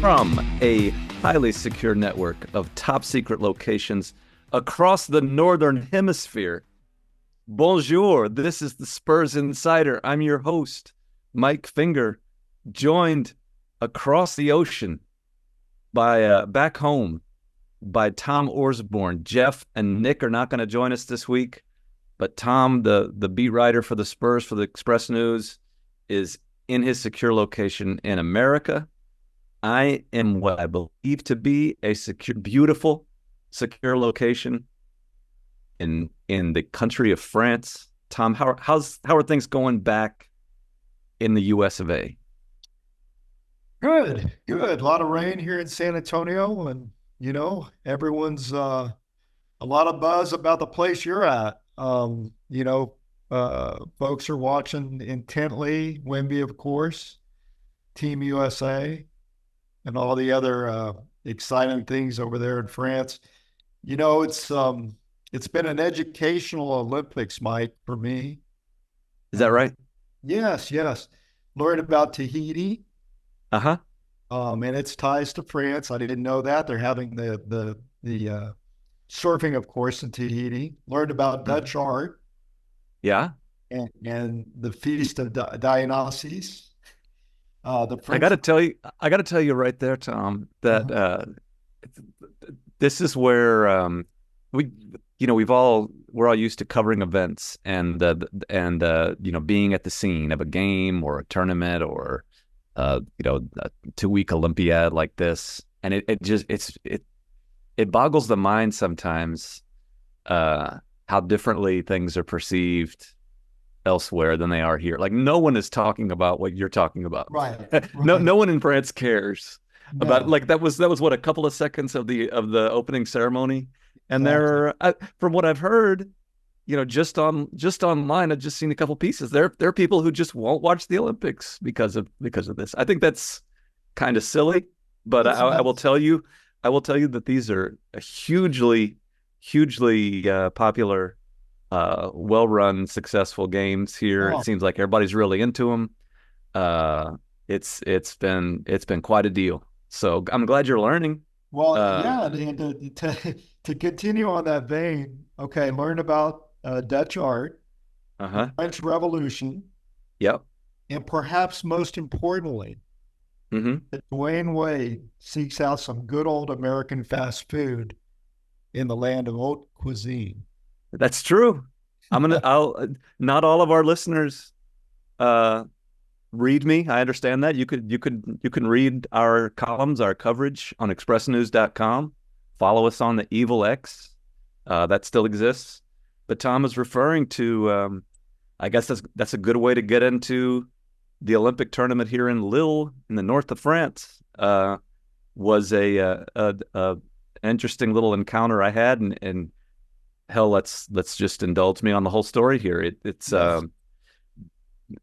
From a highly secure network of top secret locations across the Northern Hemisphere. Bonjour, this is the Spurs Insider. I'm your host, Mike Finger, joined across the ocean by back home by Tom Orsborn. Jeff and Nick are not going to join us this week, but Tom, the beat writer for the Spurs for the Express News, is in his secure location in America. I am what I believe to be a secure, beautiful, secure location in the country of France. Tom, how are things going back in the US of A? Good. A lot of rain here in San Antonio, and everyone's a lot of buzz about the place you're at. Folks are watching intently. Wemby, of course, Team USA, and all the other exciting things over there in France. It's been an educational Olympics, Mike, for me. Is that right? Yes. Learned about Tahiti. Uh-huh. And its ties to France. I didn't know that. They're having the surfing, of course, in Tahiti. Learned about Dutch art. Yeah. And the Feast of Dionysus. The French... I got to tell you right there, Tom, that this is where we're all used to covering events and being at the scene of a game or a tournament or a 2-week Olympiad like this, and it boggles the mind sometimes how differently things are perceived elsewhere than they are here. Like, no one is talking about what you're talking about. Right. No one in France cares about, like, that was what, a couple of seconds of the opening ceremony. And Exactly. there, from what I've heard, just online, I've just seen a couple pieces. There are people who just won't watch the Olympics because of this. I think that's kind of silly, but I will tell you that these are a hugely popular, well-run, successful games here. Oh. It seems like everybody's really into them. It's been quite a deal. So I'm glad you're learning. Well, yeah, and to continue on that vein, okay, learn about Dutch art, the French Revolution, Yep. and perhaps most importantly, Mm-hmm. that Dwayne Wade seeks out some good old American fast food in the land of haute cuisine. That's true. I'll not all of our listeners read me. I understand that. You can read our columns, our coverage on expressnews.com. Follow us on the Evil X. That still exists. But Tom is referring to, I guess that's a good way to get into the Olympic tournament here in Lille in the north of France. Was a interesting little encounter I had, and hell, let's just indulge me on the whole story here. It's Yes.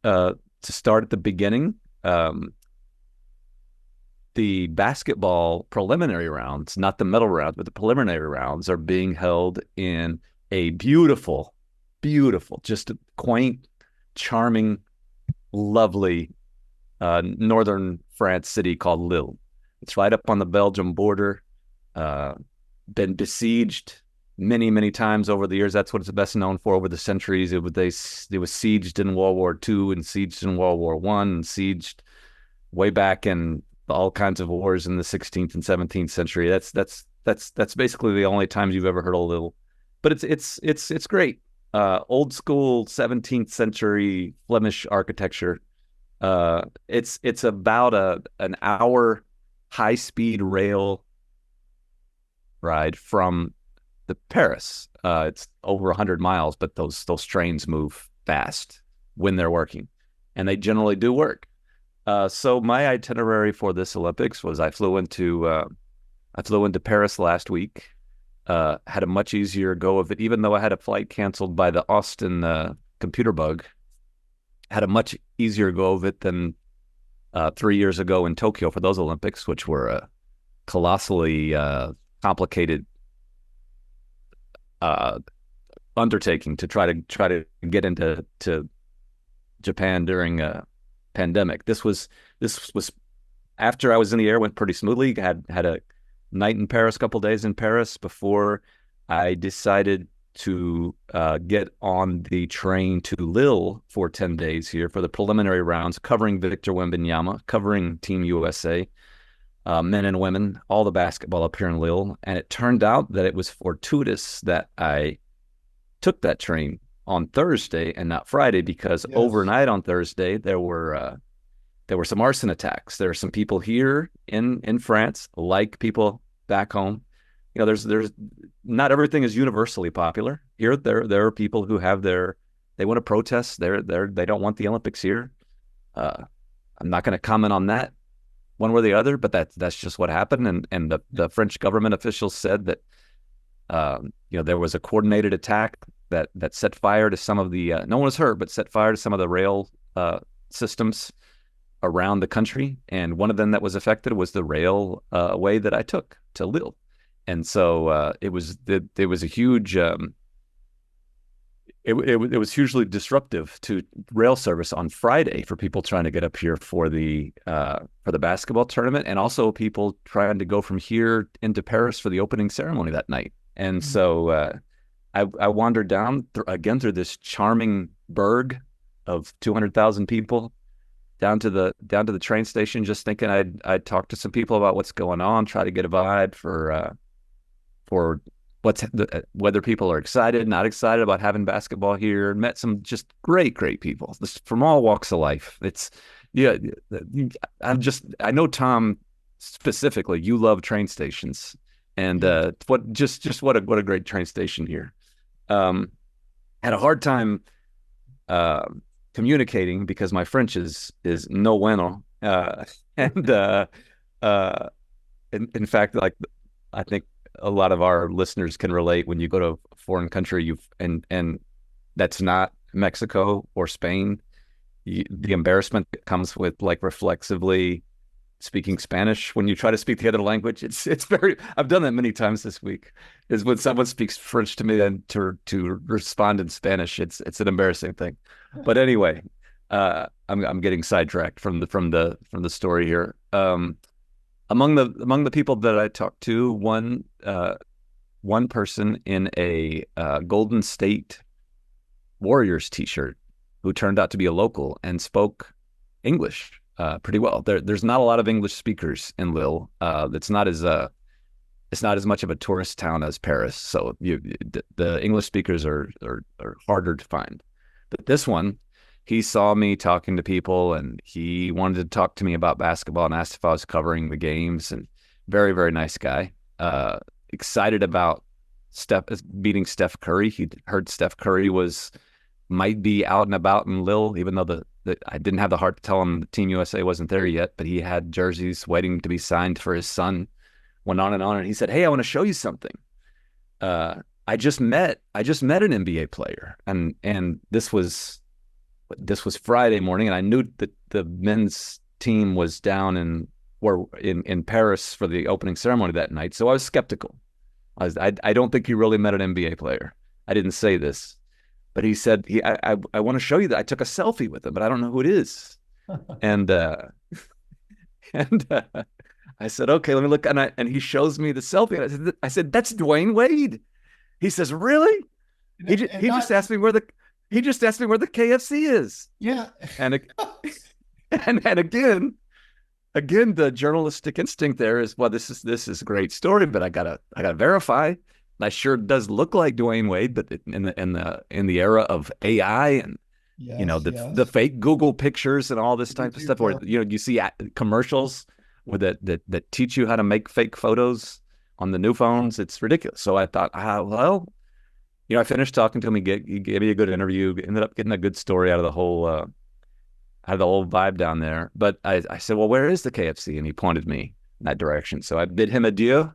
To start at the beginning. The basketball preliminary rounds, not the medal rounds, but the preliminary rounds, are being held in a beautiful, just a quaint, charming, lovely northern France city called Lille. It's right up on the Belgium border. Been besieged many times over the years. That's what it's best known for over the centuries. It was sieged in World War II and sieged in World War I and sieged way back in all kinds of wars in the 16th and 17th century. That's basically the only times you've ever heard of Lille. But it's great. Old school 17th century Flemish architecture. It's about an hour high speed rail ride from the Paris. It's over 100 miles, but those trains move fast when they're working, and they generally do work. So my itinerary for this Olympics was I flew into Paris last week. Had a much easier go of it, even though I had a flight canceled by the Austin computer bug. Had a much easier go of it than 3 years ago in Tokyo for those Olympics, which were a colossally complicated undertaking to try to get into Japan during a pandemic. This was after I was in the air, went pretty smoothly. Had a night in Paris, a couple days in Paris before I decided to get on the train to Lille for 10 days here for the preliminary rounds, covering Victor Wembanyama, covering Team USA, men and women, all the basketball up here in Lille. And it turned out that it was fortuitous that I took that train on Thursday and not Friday, because overnight on Thursday there were some arson attacks. There are some people here in France, like people back home. There's not everything is universally popular here. There are people who have they want to protest. They don't want the Olympics here. I'm not going to comment on that one way or the other, but that's just what happened. And the French government officials said that there was a coordinated attack that set fire to some of the no one was hurt, but set fire to some of the rail systems around the country. And one of them that was affected was the rail way that I took to Lille. And so it was a huge it was hugely disruptive to rail service on Friday for people trying to get up here for the basketball tournament, and also people trying to go from here into Paris for the opening ceremony that night. And so I wandered down again through this charming burg of 200,000 people down to the train station, just thinking I'd talk to some people about what's going on, try to get a vibe for whether people are excited, not excited about having basketball here. Met some just great people from all walks of life. I know, Tom, specifically, you love train stations, and what a great train station here. Had a hard time communicating because my French is no bueno, and in fact, like, I think a lot of our listeners can relate. When you go to a foreign country, and that's not Mexico or Spain, the embarrassment that comes with, like, reflexively speaking Spanish when you try to speak the other language. It's very, I've done that many times this week, is when someone speaks French to me and to respond in Spanish. It's an embarrassing thing. But anyway, I'm getting sidetracked from the story here. Among the people that I talked to, one person in a Golden State Warriors t-shirt, who turned out to be a local and spoke English pretty well. There's not a lot of English speakers in Lille. It's not as much of a tourist town as Paris, so the English speakers are harder to find. But this one, he saw me talking to people, and he wanted to talk to me about basketball and asked if I was covering the games. And very, very nice guy. Excited about beating Steph Curry. He heard Steph Curry might be out and about in Lille, even though I didn't have the heart to tell him the Team USA wasn't there yet, but he had jerseys waiting to be signed for his son. Went on, and he said, "Hey, I want to show you something. I just met an NBA player," and this was Friday morning, and I knew that the men's team was down in Paris for the opening ceremony that night, so I was skeptical. I don't think you really met an NBA player. I didn't say this, but he said, I want to show you that I took a selfie with him, but I don't know who it is. and I said, okay, let me look. And he shows me the selfie. And I said, that's Dwayne Wade. He says, really? He just asked me where the KFC is. Yeah. And again, the journalistic instinct there is, well, this is a great story, but I gotta verify. I sure does look like Dwayne Wade, but in the era of AI and the fake Google pictures and all this type of stuff, where you see commercials that teach you how to make fake photos on the new phones. It's ridiculous. So I thought, well, I finished talking to him. He gave me a good interview. Ended up getting a good story out of the whole vibe down there. But I said, well, where is the KFC? And he pointed me in that direction. So I bid him adieu,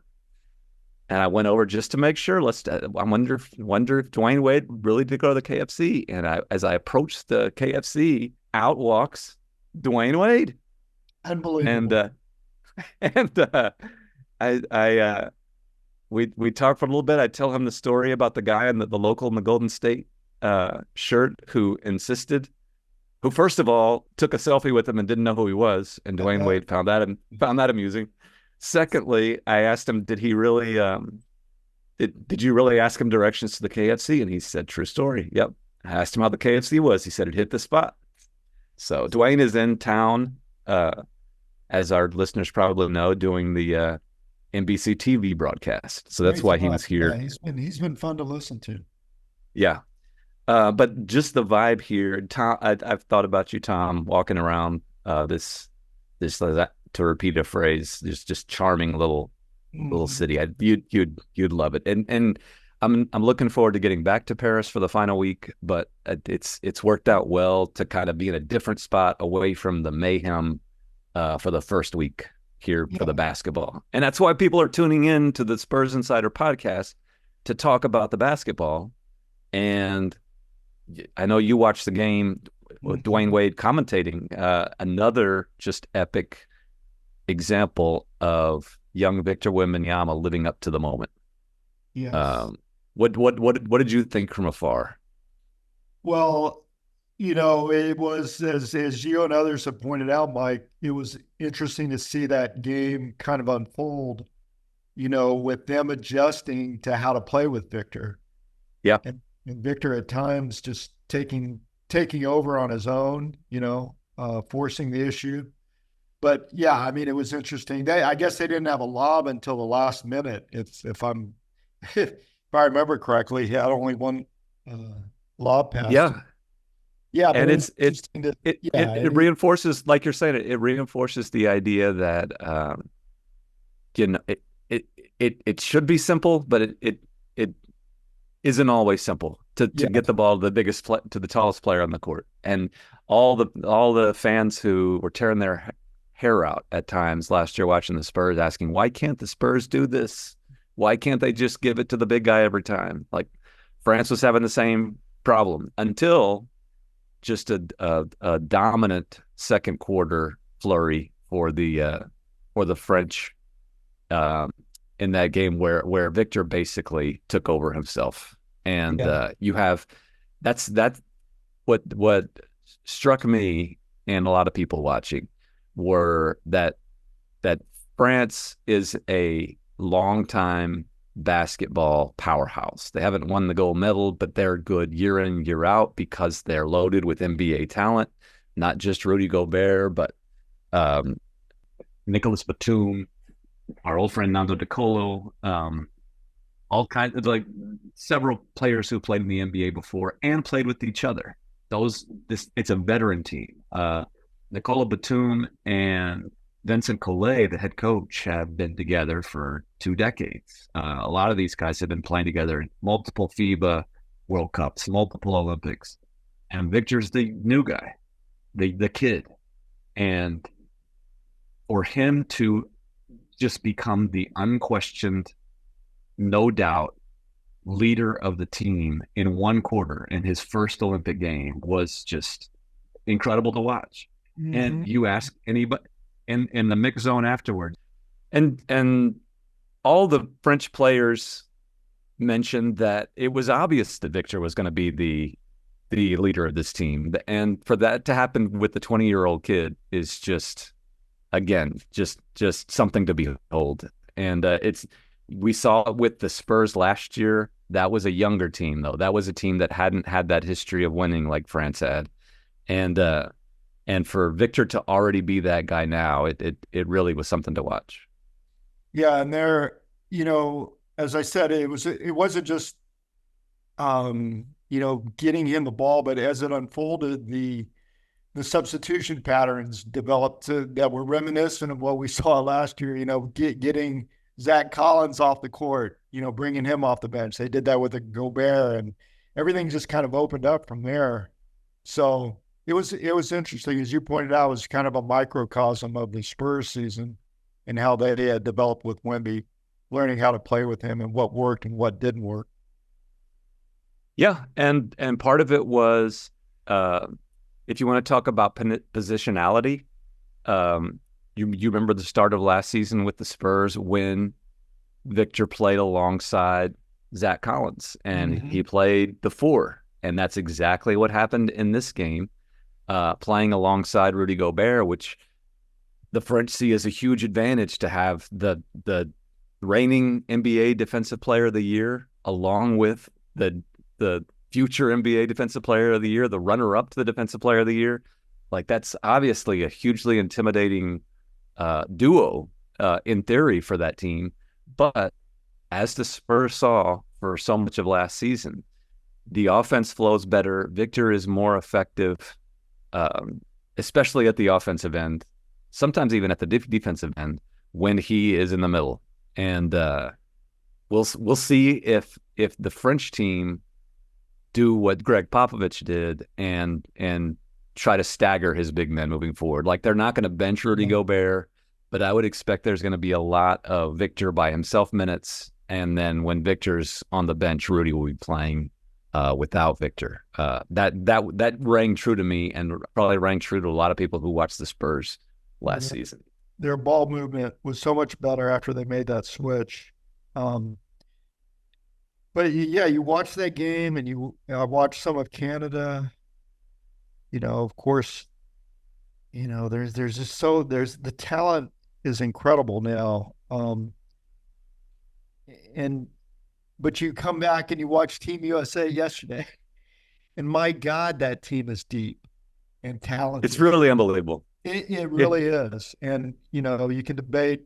and I went over just to make sure. I wonder if Dwayne Wade really did go to the KFC. And as I approached the KFC, out walks Dwayne Wade. Unbelievable. And we talked for a little bit. I tell him the story about the guy in the local in the Golden State shirt who insisted who first of all took a selfie with him and didn't know who he was, and Dwayne Wade found that amusing. Secondly, I asked him, did he really did you really ask him directions to the KFC? And he said, true story. Yep. I asked him how the KFC was. He said it hit the spot. So Dwayne is in town, as our listeners probably know, doing the NBC TV broadcast. So that's why he was here. Yeah, he's been fun to listen to. Yeah. But just the vibe here, Tom. I've thought about you, Tom, walking around this to repeat a phrase, just charming little city. You'd love it. And I'm looking forward to getting back to Paris for the final week. But it's worked out well to kind of be in a different spot away from the mayhem for the first week here for the basketball. And that's why people are tuning in to the Spurs Insider podcast to talk about the basketball. And I know you watched the game with Dwayne Wade commentating, another just epic example of young Victor Wembanyama living up to the moment. Yes. What did you think from afar? Well, it was, as you and others have pointed out, Mike, it was interesting to see that game kind of unfold, with them adjusting to how to play with Victor. Yeah. And Victor at times just taking over on his own, forcing the issue. But yeah, I mean, it was interesting. I guess they didn't have a lob until the last minute. If I remember correctly, he had only one lob pass. Yeah. Yeah. And it reinforces, like you're saying, it reinforces the idea that, it should be simple, but it isn't always simple to get the ball to the tallest player on the court. And all the fans who were tearing their hair out at times last year watching the Spurs, asking, why can't the Spurs do this? Why can't they just give it to the big guy every time? Like France was having the same problem until just a dominant second quarter flurry for the French in that game where Victor basically took over himself. And you have that's what struck me and a lot of people watching were that France is a longtime basketball powerhouse. They haven't won the gold medal, but they're good year in, year out because they're loaded with NBA talent, not just Rudy Gobert, but Nicolas Batum, our old friend Nando De Colo, all kinds of several players who played in the NBA before and played with each other. It's a veteran team. Nicola Batum and Vincent Collet, the head coach, have been together for 2 decades. A lot of these guys have been playing together in multiple FIBA World Cups, multiple Olympics. And Victor's the new guy, the kid. And for him to just become the unquestioned, no doubt, leader of the team in one quarter in his first Olympic game was just incredible to watch. Mm-hmm. And you ask anybody in the mix zone afterwards, and all the French players mentioned that it was obvious that Victor was going to be the leader of this team. And for that to happen with the 20-year-old kid is just, again, just something to behold. And we saw it with the Spurs last year. That was a younger team, though. That was a team that hadn't had that history of winning like France had. And for Victor to already be that guy now, it really was something to watch. Yeah, and there, as I said, it wasn't just getting him the ball, but as it unfolded, the substitution patterns developed that were reminiscent of what we saw last year. Getting Zach Collins off the court, bringing him off the bench. They did that with a Gobert, and everything just kind of opened up from there. So it was interesting, as you pointed out. It was kind of a microcosm of the Spurs season and how they had developed with Wemby, learning how to play with him and what worked and what didn't work. Yeah, and part of it was, if you want to talk about positionality, you remember the start of last season with the Spurs when Victor played alongside Zach Collins, and he played the 4, and that's exactly what happened in this game. playing alongside Rudy Gobert, which the French see as a huge advantage to have the reigning NBA Defensive Player of the Year along with the future NBA Defensive Player of the Year, the runner-up to the Defensive Player of the Year. Like, that's obviously a hugely intimidating duo in theory for that team. But as the Spurs saw for so much of last season, the offense flows better. Victor is more effective, especially at the offensive end, sometimes even at the defensive end when he is in the middle. And we'll see if the French team do what Greg Popovich did and try to stagger his big men moving forward. Like, they're not going to bench Rudy Gobert, but I would expect there's going to be a lot of Victor by himself minutes. And then when Victor's on the bench, Rudy will be playing without Victor. That rang true to me, and probably rang true to a lot of people who watched the Spurs last season. Their ball movement was so much better after they made that switch. But yeah, you watch that game, and I watched some of Canada. Of course, there's the talent is incredible now. But you come back and you watch Team USA yesterday, and my God, that team is deep and talented. It's really unbelievable. It really is. And, you can debate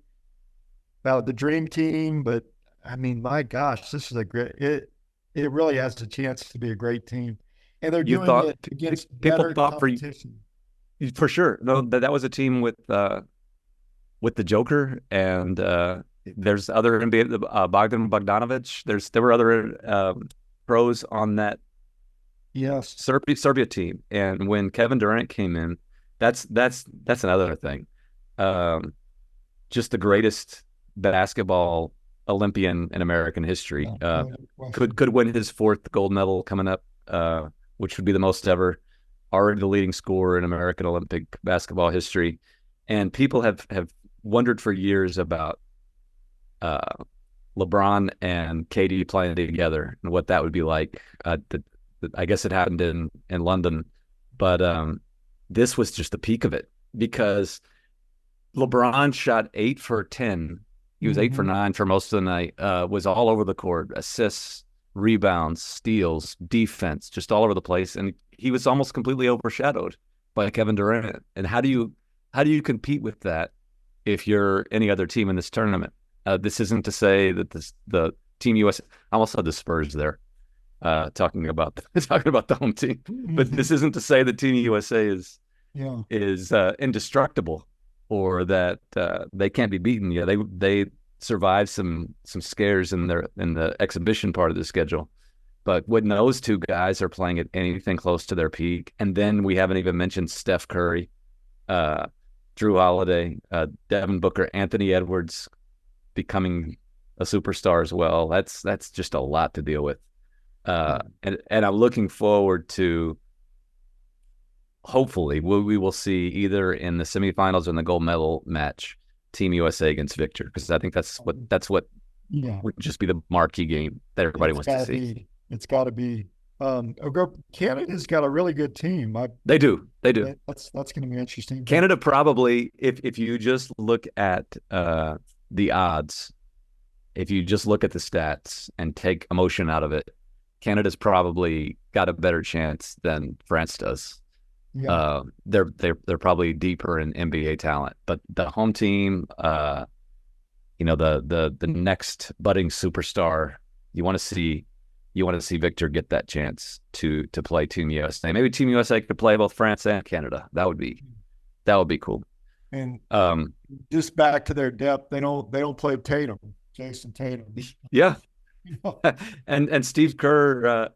about the dream team, but I mean, my gosh, this is it really has a chance to be a great team. And they're doing it against better competition. For sure. No, that was a team with the Joker, and there's other NBA, Bogdan Bogdanovic. There were other pros on that Serbia team. And when Kevin Durant came in, that's another thing. Just the greatest basketball Olympian in American history. Could win his fourth gold medal coming up, which would be the most ever. Already the leading scorer in American Olympic basketball history. And people have wondered for years about LeBron and KD playing together and what that would be like. I guess it happened in London, but this was just the peak of it, because LeBron shot 8 for 10. He was 8 for 9 for most of the night, was all over the court, assists, rebounds, steals, defense, just all over the place. And he was almost completely overshadowed by Kevin Durant. And how do you compete with that if you're any other team in this tournament? This isn't to say that the Team USA, I almost said the Spurs there, talking about the home team, but this isn't to say that Team USA is indestructible, or that they can't be beaten. Yeah, they survived some scares in the exhibition part of the schedule. But when those two guys are playing at anything close to their peak, and then we haven't even mentioned Steph Curry, Drew Holiday, Devin Booker, Anthony Edwards becoming a superstar as well. That's just a lot to deal with. And I'm looking forward to, hopefully we will see either in the semifinals or in the gold medal match, Team USA against Victor, because I think that's what would just be the marquee game that everybody wants to see. It's got to be. Canada's got a really good team. They do. That's going to be interesting. Canada probably, if you just look at the odds, if you just look at the stats and take emotion out of it, Canada's probably got a better chance than France does. Yeah. They're probably deeper in NBA talent, but the home team, the next budding superstar, you want to see Victor get that chance to play Team USA. Maybe Team USA could play both France and Canada. That would be cool. And just back to their depth, they don't play Jason Tatum. Yeah. And Steve Kerr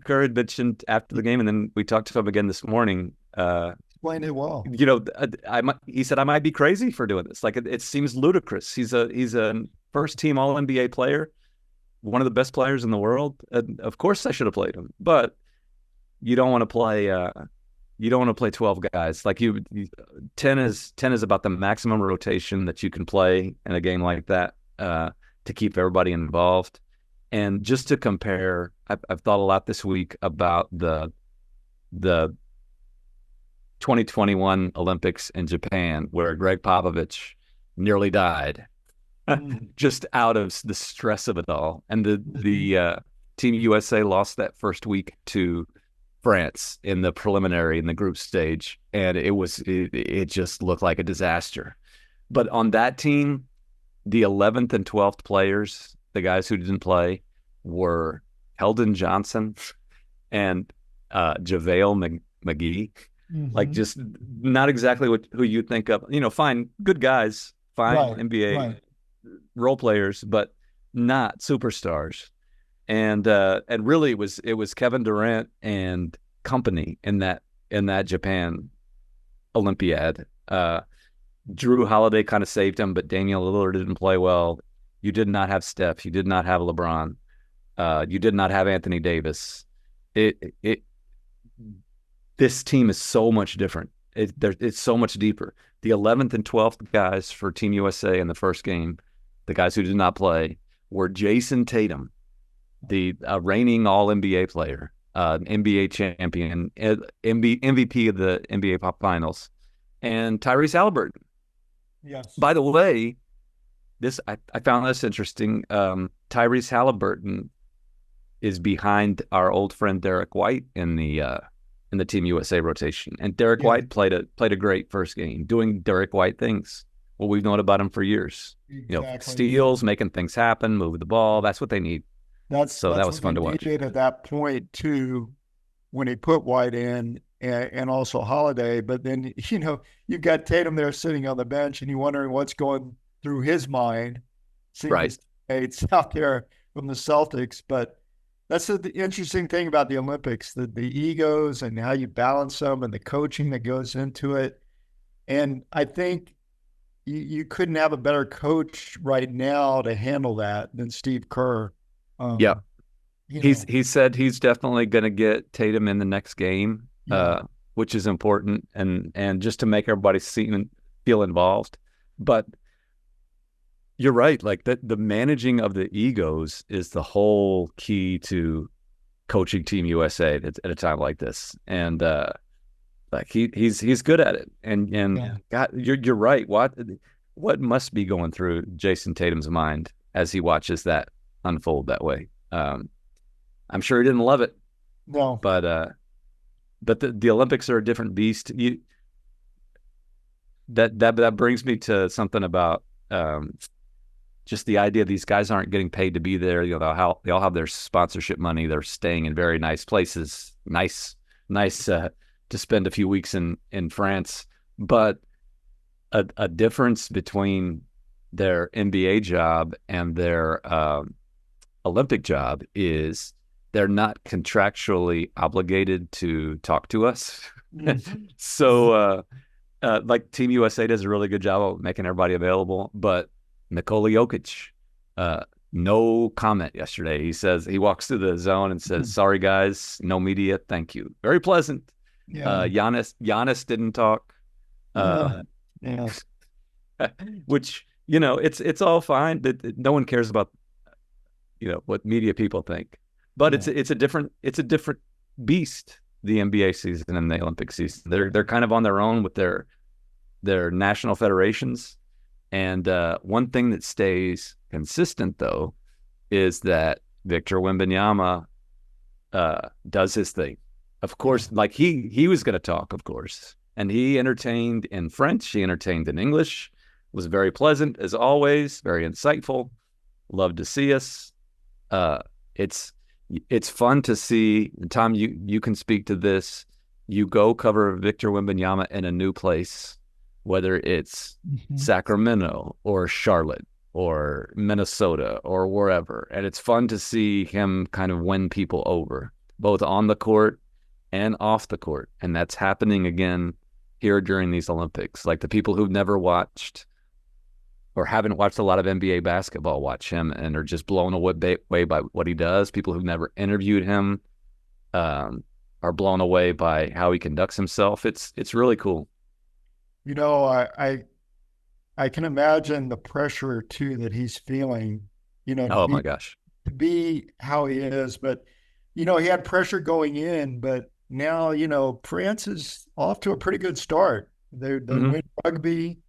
had mentioned after the game, and then we talked to him again this morning. Explained it well. He said, I might be crazy for doing this. Like, it seems ludicrous. He's a first team All NBA player, one of the best players in the world. And of course I should have played him, but you don't want to play 12 guys. Like 10 is about the maximum rotation that you can play in a game like that, to keep everybody involved. And just to compare, I've thought a lot this week about the 2021 Olympics in Japan, where Greg Popovich nearly died just out of the stress of it all. And the Team USA lost that first week to France in the preliminary in the group stage, and it just looked like a disaster. But on that team, the 11th and 12th players, the guys who didn't play, were Keldon Johnson and JaVale McGee. Like, just not exactly who you think of. Fine, good guys, fine NBA role players, but not superstars. And really it was Kevin Durant and company in that Japan Olympiad. Drew Holiday kind of saved him, but Damian Lillard didn't play well. You did not have Steph. You did not have LeBron. You did not have Anthony Davis. This team is so much different. It's so much deeper. The 11th and 12th guys for Team USA in the first game, the guys who did not play, were Jason Tatum, the reigning All-NBA player, NBA champion, MVP of the NBA Pop Finals, and Tyrese Haliburton. Yes. By the way, I found this interesting. Tyrese Haliburton is behind our old friend Derek White in the Team USA rotation, and Derek White played a great first game, doing Derek White things. Well, we've known about him for years. Exactly. Steals, making things happen, moving the ball. That's what they need. That was fun to watch. At that point too, when he put White in and also Holiday, but then you've got Tatum there sitting on the bench, and you're wondering what's going through his mind, seeing his teammates out there from the Celtics. But that's the interesting thing about the Olympics, the egos and how you balance them and the coaching that goes into it. And I think you couldn't have a better coach right now to handle that than Steve Kerr. He said he's definitely going to get Tatum in the next game, which is important, and just to make everybody feel involved. But you're right. Like the managing of the egos is the whole key to coaching Team USA at a time like this. And like he's good at it. And God, you're right. What must be going through Jason Tatum's mind as he watches that unfold that way? I'm sure he didn't love it. No, but the Olympics are a different beast. That brings me to something about just the idea these guys aren't getting paid to be there. They all have their sponsorship money. They're staying in very nice places, nice to spend a few weeks in France. But a difference between their NBA job and their Olympic job is they're not contractually obligated to talk to us. So like Team USA does a really good job of making everybody available, but Nikola Jokic, no comment yesterday. He says he walks through the zone and says, "Sorry guys, no media, thank you." Very pleasant. Giannis didn't talk. Which it's all fine. That no one cares about what media people think, but it's a different beast. The NBA season and the Olympic season, they're kind of on their own with their national federations. And one thing that stays consistent, though, is that Victor Wembanyama does his thing. Of course, like he was going to talk, of course. And he entertained in French. He entertained in English. Was very pleasant, as always, very insightful. Loved to see us. It's fun to see. Tom, you can speak to this. You go cover Victor Wembanyama in a new place, whether it's Sacramento or Charlotte or Minnesota or wherever. And it's fun to see him kind of win people over, both on the court and off the court. And that's happening again here during these Olympics. Like the people who've never watched or haven't watched a lot of NBA basketball watch him and are just blown away by what he does. People who've never interviewed him are blown away by how he conducts himself. It's really cool. I can imagine the pressure too that he's feeling, my gosh, to be how he is. But, he had pressure going in, but now, France is off to a pretty good start. They Hmm. win rugby,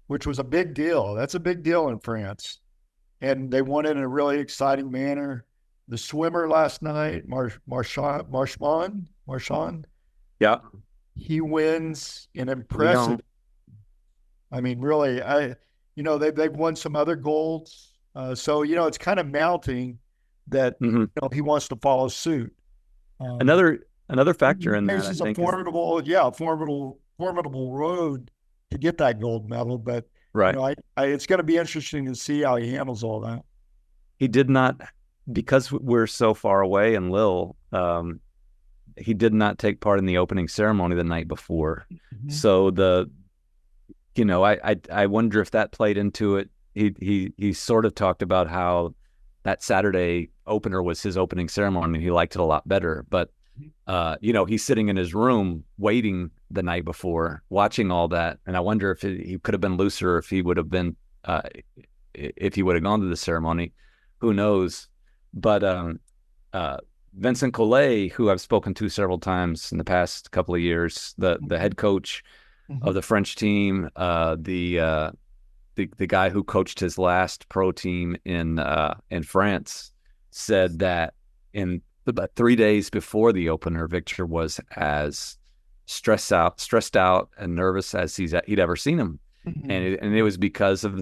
which was a big deal. That's a big deal in France. And they won it in a really exciting manner. The swimmer last night, Marchand, Yeah. he wins an Leon. impressive. I mean, really, they've won some other golds. So it's kind of mounting that Hmm. he wants to follow suit. Um, Another factor in that, I Faces a think, is formidable road to get that gold medal. But right. it's going to be interesting to see how he handles all that. He did not, because we're so far away in Lille. He did not take part in the opening ceremony the night before. Mm-hmm. So I wonder if that played into it. He sort of talked about how that Saturday opener was his opening ceremony and he liked it a lot better. But he's sitting in his room waiting the night before, watching all that, and I wonder if he could have been looser if he would have been if he would have gone to the ceremony. Who knows? But Vincent Collet, who I've spoken to several times in the past couple of years, the head coach of the French team, the guy who coached his last pro team in France, said that in about 3 days before the opener, Victor was as stressed out and nervous as he'd ever seen him, and it was because of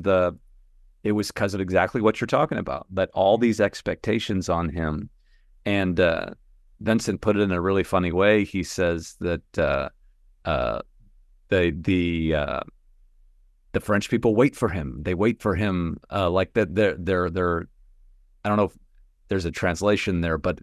exactly what you're talking about, that all these expectations on him. And Vincent put it in a really funny way. He says that the French people wait for him. They wait for him like that. They're. I don't know if there's a translation there, but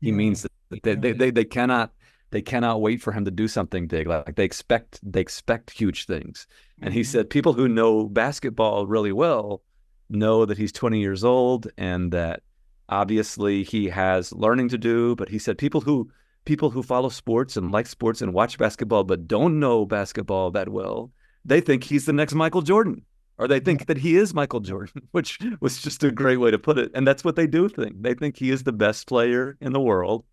he means that they cannot wait for him to do something big. Like they expect huge things. And he said people who know basketball really well know that he's 20 years old and that obviously he has learning to do. But he said people who follow sports and like sports and watch basketball but don't know basketball that well, they think he's the next Michael Jordan, or they think that he is Michael Jordan, which was just a great way to put it. And that's what they do think. They think he is the best player in the world,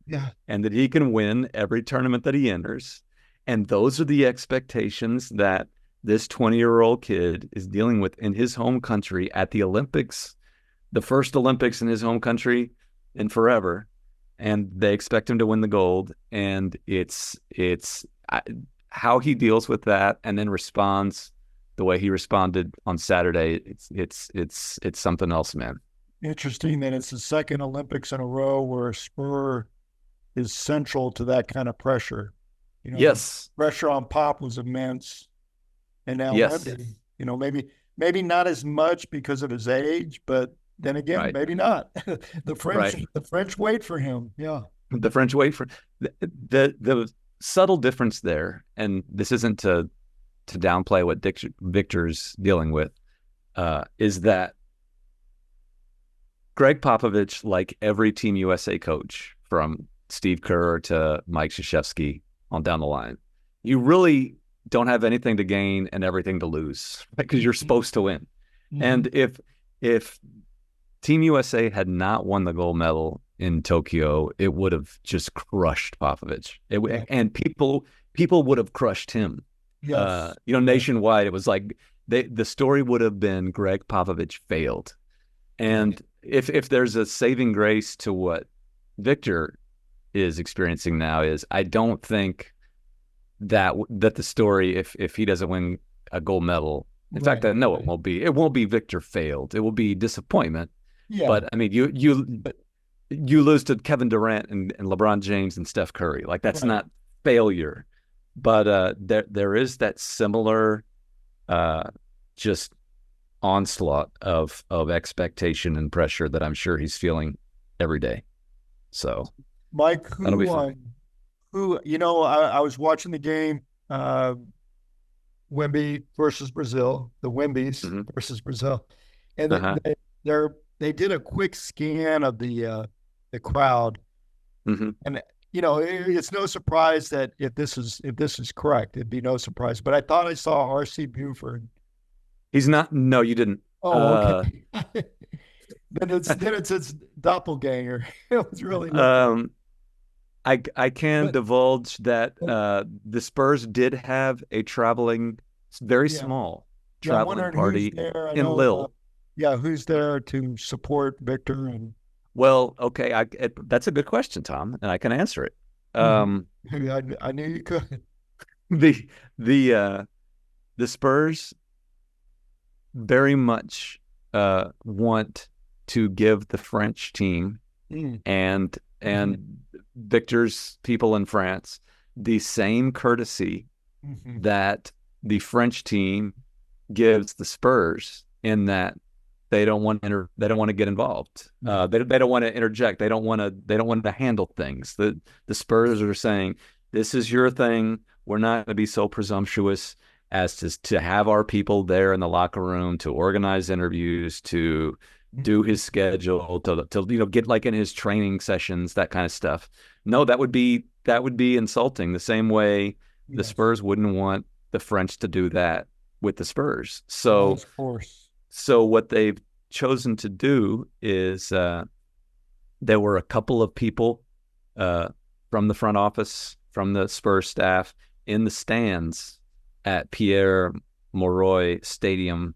and that he can win every tournament that he enters. And those are the expectations that this 20-year-old kid is dealing with in his home country at the Olympics, the first Olympics in his home country in forever. And they expect him to win the gold. And it's how he deals with that and then responds the way he responded on Saturday. It's something else, man. Interesting that it's the second Olympics in a row where Spur is central to that kind of pressure. Yes. Pressure on Pop was immense, and now Yes. Wemby, maybe not as much because of his age, but then again, Right. maybe not. The Right. French wait for him. Yeah. The French wait for the subtle difference there, and this isn't to downplay what Victor's dealing with, is that Greg Popovich, like every Team USA coach, from Steve Kerr to Mike Krzyzewski on down the line, you really don't have anything to gain and everything to lose, because you're supposed to win. And if Team USA had not won the gold medal in Tokyo, it would have just crushed Popovich. And people would have crushed him. Yes. Nationwide, it was like the story would have been Greg Popovich failed. And if there's a saving grace to what Victor is experiencing now, is I don't think that the story, if he doesn't win a gold medal, in fact, I know it won't be. It won't be Victor failed. It will be disappointment. Yeah. But I mean, you lose to Kevin Durant and LeBron James and Steph Curry. Like that's not failure. But there is that similar just onslaught of expectation and pressure that I'm sure he's feeling every day. So, Mike, that'll be fun. I was watching the game, Wemby versus Brazil, the Wembys versus Brazil, and they did a quick scan of the crowd, and it's no surprise that if this is correct, it'd be no surprise. But I thought I saw R.C. Buford. He's not. No, you didn't. Oh, okay. Then it's his doppelganger. It was really. I can But divulge that the Spurs did have a very yeah, small yeah. I'm traveling wondering who's party there. I in know. Lille. Yeah, who's there to support Victor and Well, okay, that's a good question, Tom, and I can answer it. Mhm. Um, I knew you could. the the uh, the Spurs very much want to give the French team Mm. and Victor's people in France the same courtesy Mhm. that the French team gives the Spurs, in that they don't want to get involved. They don't want to interject. They don't want to handle things. The Spurs are saying, this is your thing. We're not going to be so presumptuous as to have our people there in the locker room to organize interviews, to do his schedule, to get like in his training sessions, that kind of stuff. No, that would be insulting. The same way the Yes. Spurs wouldn't want the French to do that with the Spurs. Oh, So of course. so what they've chosen to do is there were a couple of people uh, from the front office, from the Spurs staff, in the stands at Pierre Mauroy Stadium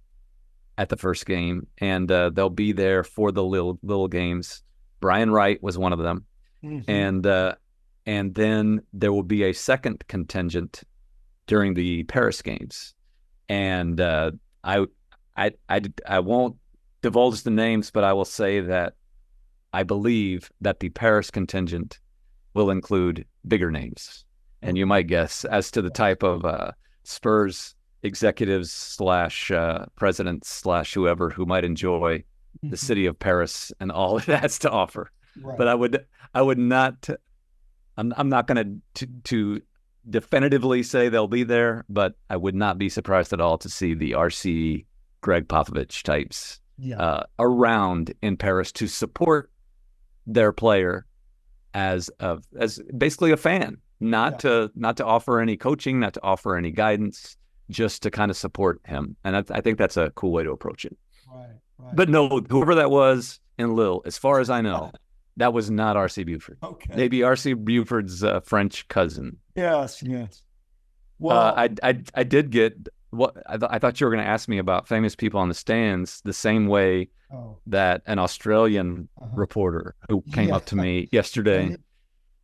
at the first game, and they'll be there for the little games. Brian Wright was one of them, Hmm. and then there will be a second contingent during the Paris games, and I I won't divulge the names, but I will say that I believe that the Paris contingent will include bigger names, and you might guess as to the type of Spurs executives slash presidents slash whoever who might enjoy the city of Paris and all it has to offer. But Right. I would not. I'm not going to definitively say they'll be there, but I would not be surprised at all to see the RC Greg Popovich types Yeah. around in Paris to support their player as basically a fan, Yeah. not to offer any coaching, not to offer any guidance, just to kind of support him. And I think that's a cool way to approach it. Right. Right. But no, whoever that was in Lille, as far as I know, that was not R.C. Buford. Okay. Maybe R.C. Buford's French cousin. Yes. Yes. Well. I did get what I thought you were going to ask me about famous people on the stands, the same way Oh. that an Australian Uh-huh. reporter who came Yeah. up to me yesterday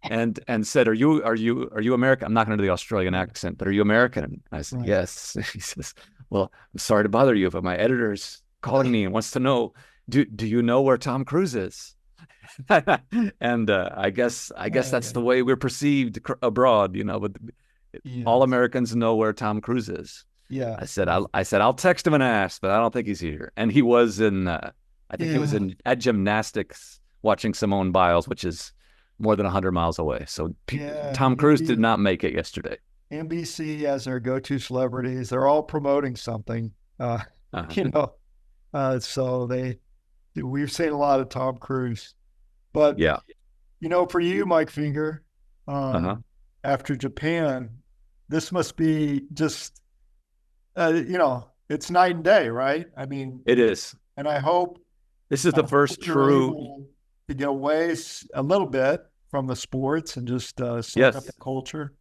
and said, "Are you American?" I'm not going to do the Australian accent, but are you American? And I said, Right. "Yes." He says, "Well, I'm sorry to bother you, but my editor's calling me and wants to know, do you know where Tom Cruise is?" And I guess that's the way we're perceived abroad, but all Yes. Americans know where Tom Cruise is. Yeah. I said I'll text him and ask, but I don't think he's here. And he was in I think he was Yeah. at gymnastics watching Simone Biles, which is more than 100 miles away. So Yeah. Tom Cruise did not make it yesterday. NBC as their go-to celebrities. They're all promoting something. Uh-huh. So we've seen a lot of Tom Cruise. But Yeah. for you, Mike Finger, Uh-huh. after Japan, this must be just it's night and day, right? I mean, It is. and I hope This is the first you're true. able to get away a little bit from the sports and just soak Yes. up the culture.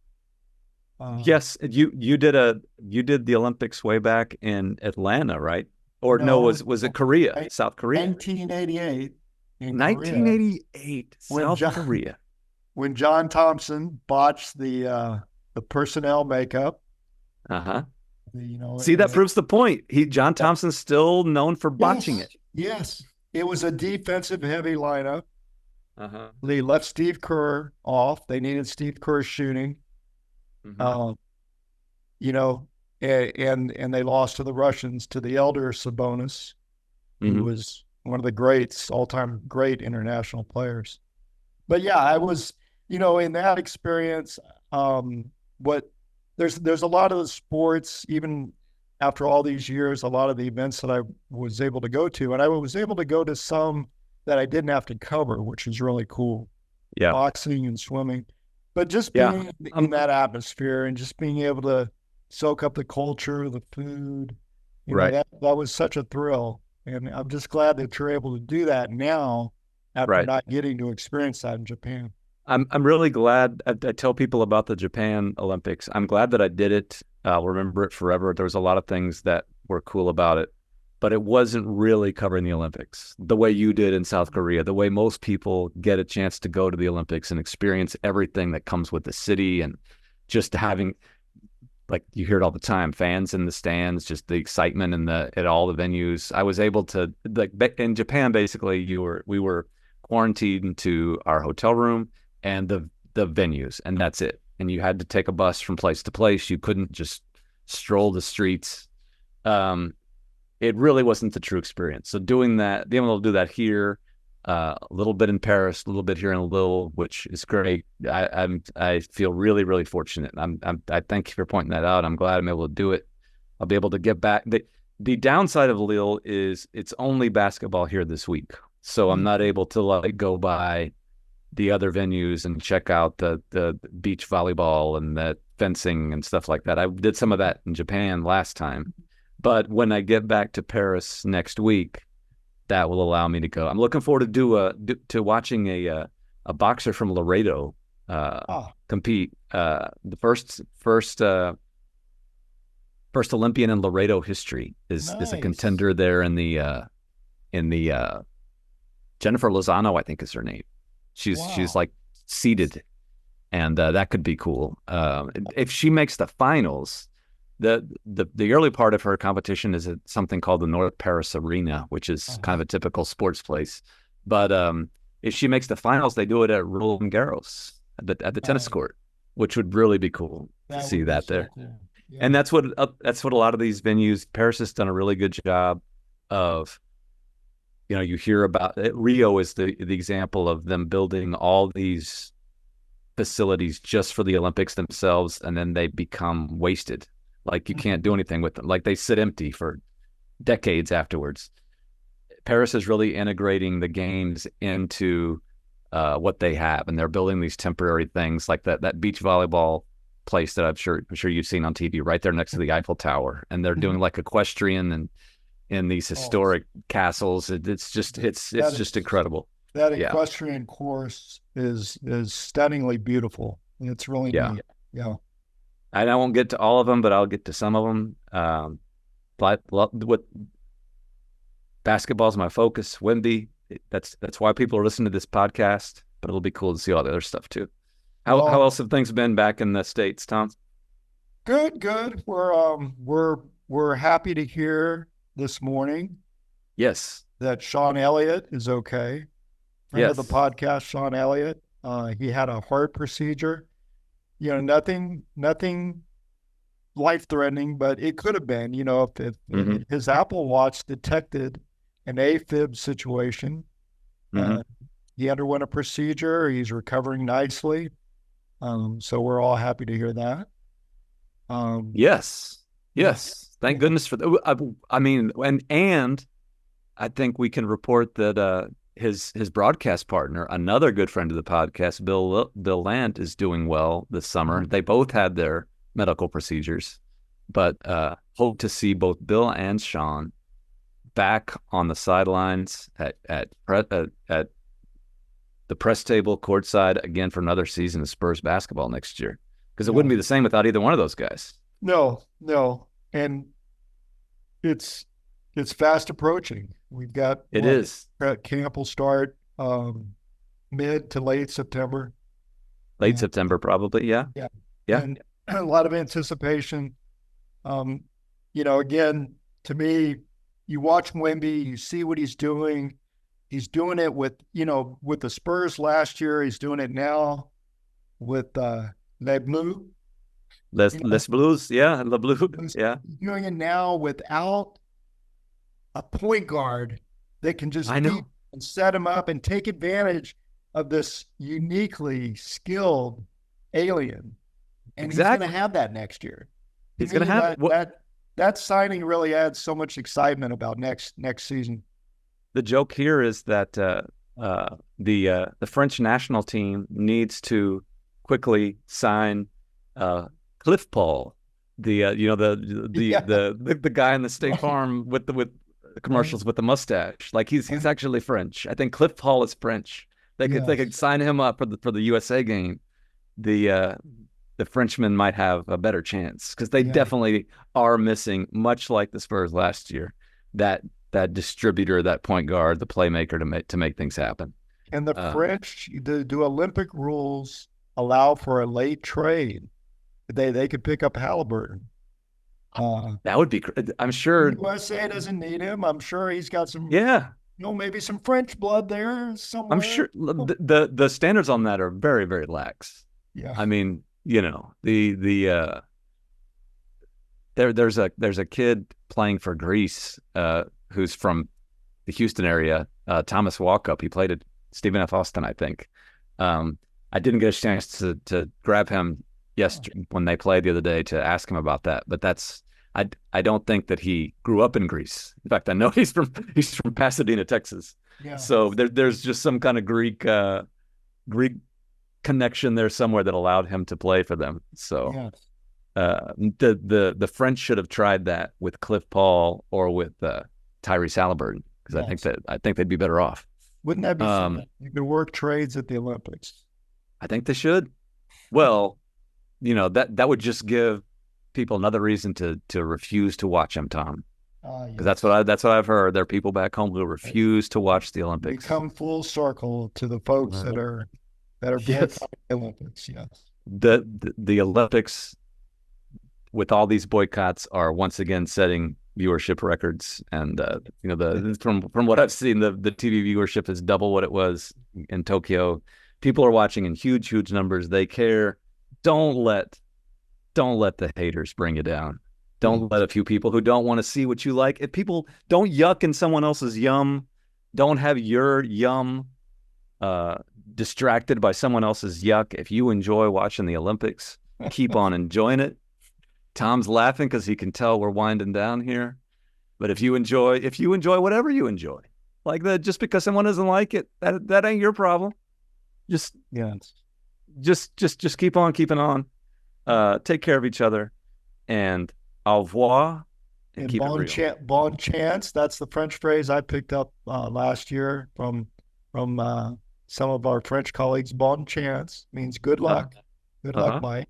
Yes, you did the Olympics way back in Atlanta, right? Or no, was it Korea, South Korea? 1988 in Korea. 1988, South Korea. When John Thompson botched the personnel makeup. Uh-huh. See, that proves the point. John Thompson's still known for botching it. Yes. It was a defensive heavy lineup. Uh-huh. They left Steve Kerr off. They needed Steve Kerr shooting. Mm-hmm. And they lost to the Russians, to the elder Sabonis, who was one of the greats, all-time great international players. But yeah, I was, in that experience, there's a lot of the sports, even after all these years, a lot of the events that I was able to go to, and I was able to go to some that I didn't have to cover, which is really cool. Yeah. Boxing and swimming. But just being in that atmosphere and just being able to soak up the culture, the food, right. That was such a thrill. And I'm just glad that you're able to do that now after not getting to experience that in Japan. I'm really glad. I tell people about the Japan Olympics. I'm glad that I did it. I'll remember it forever. There was a lot of things that were cool about it, but it wasn't really covering the Olympics the way you did in South Korea, the way most people get a chance to go to the Olympics and experience everything that comes with the city, and just having, like you hear it all the time, fans in the stands, just the excitement and at all the venues. I was able to, like, in Japan, basically we were quarantined to our hotel room and the venues, and that's it. And you had to take a bus from place to place. You couldn't just stroll the streets. It really wasn't the true experience. So doing that, being able to do that here, a little bit in Paris, a little bit here in Lille, which is great. I feel really, really fortunate. I thank you for pointing that out. I'm glad I'm able to do it. I'll be able to get back. The downside of Lille is it's only basketball here this week, so I'm not able to like go by the other venues and check out the beach volleyball and the fencing and stuff like that. I did some of that in Japan last time, but when I get back to Paris next week, that will allow me to go. I'm looking forward to watching a boxer from Laredo compete. The first Olympian in Laredo history is a contender there in the Jennifer Lozano, I think is her name. She's like seeded, and that could be cool. If she makes the finals, the early part of her competition is at something called the North Paris Arena, which is kind of a typical sports place. But if she makes the finals, they do it at Roland Garros at the tennis court, which would really be cool to see that there. Cool. Yeah. And that's what a lot of these venues. Paris has done a really good job of. You hear about it. Rio is the example of them building all these facilities just for the Olympics themselves, and then they become wasted. Like you can't do anything with them. Like they sit empty for decades afterwards. Paris is really integrating the games into what they have, and they're building these temporary things like that beach volleyball place that I'm sure you've seen on TV right there next to the Eiffel Tower, and they're doing like equestrian and in these historic castles. It's just incredible. That equestrian course is stunningly beautiful. It's really neat. Yeah. And I won't get to all of them, but I'll get to some of them. But what basketball is my focus. Wemby. That's why people are listening to this podcast. But it'll be cool to see all the other stuff too. How else have things been back in the States, Tom? Good. We're happy to hear this morning. Yes. That Sean Elliott is okay. Friend of the podcast, Sean Elliott. He had a heart procedure. Nothing life-threatening, but it could have been, if his Apple Watch detected an AFib situation. He underwent a procedure. He's recovering nicely. So we're all happy to hear that. Yes. Thank goodness for that. I mean, and I think we can report that his broadcast partner, another good friend of the podcast, Bill Lant, is doing well this summer. They both had their medical procedures, but hope to see both Bill and Sean back on the sidelines at the press table courtside again for another season of Spurs basketball next year, because it wouldn't be the same without either one of those guys. No. And it's fast approaching. We've got camp will start mid to late September. September, probably. Yeah. And a lot of anticipation. Again, to me, you watch Wemby, you see what he's doing. He's doing it with the Spurs last year. He's doing it now with Les Bleus. Les Blues, Le Blues, yeah. Doing it now without a point guard that can just and set him up and take advantage of this uniquely skilled alien. And he's going to have that next year. He's going to have that signing really adds so much excitement about next season. The joke here is that the French national team needs to quickly sign Cliff Paul, the guy in the State Farm with the commercials with the mustache. Like he's actually French. I think Cliff Paul is French. They could sign him up for the USA game. The Frenchmen might have a better chance because they definitely are missing, much like the Spurs last year, that distributor, that point guard, the playmaker to make things happen. And the French, do Olympic rules allow for a late trade? They could pick up Halliburton. That would be. I'm sure USA doesn't need him. I'm sure he's got some. Yeah. Maybe some French blood there somewhere. I'm sure the standards on that are very, very lax. Yeah. I mean, there's a kid playing for Greece who's from the Houston area, Thomas Walkup. He played at Stephen F. Austin, I think. I didn't get a chance to grab him yesterday when they played the other day to ask him about that, but I don't think that he grew up in Greece. In fact, I know he's from Pasadena, Texas. Yeah. So there's just some kind of Greek connection there somewhere that allowed him to play for them. So the French should have tried that with Cliff Paul or with Tyrese Halliburton, because I think they'd be better off. Wouldn't that be fun? You could work trades at the Olympics. I think they should. Well, that would just give people another reason to refuse to watch them, Tom. Because that's what I've heard. There are people back home who refuse to watch the Olympics. Come full circle to the folks that are yes. The Olympics. Yes. The Olympics, with all these boycotts, are once again setting viewership records, and from what I've seen, the TV viewership is double what it was in Tokyo. People are watching in huge numbers. They care. Don't let the haters bring you down. Don't let a few people who don't want to see what you like. If people don't yuck in someone else's yum, don't have your yum distracted by someone else's yuck. If you enjoy watching the Olympics, keep on enjoying it. Tom's laughing because he can tell we're winding down here. But if you enjoy whatever you enjoy, like that, just because someone doesn't like it, that ain't your problem. Just keep on keeping on. Take care of each other, and au revoir. And keep it real. Bon chance. That's the French phrase I picked up last year from some of our French colleagues. Bon chance means good luck. Good luck, Mike.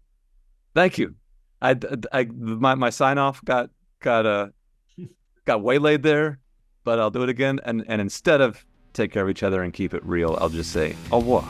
Thank you. My sign off got waylaid there, but I'll do it again. And instead of take care of each other and keep it real, I'll just say au revoir.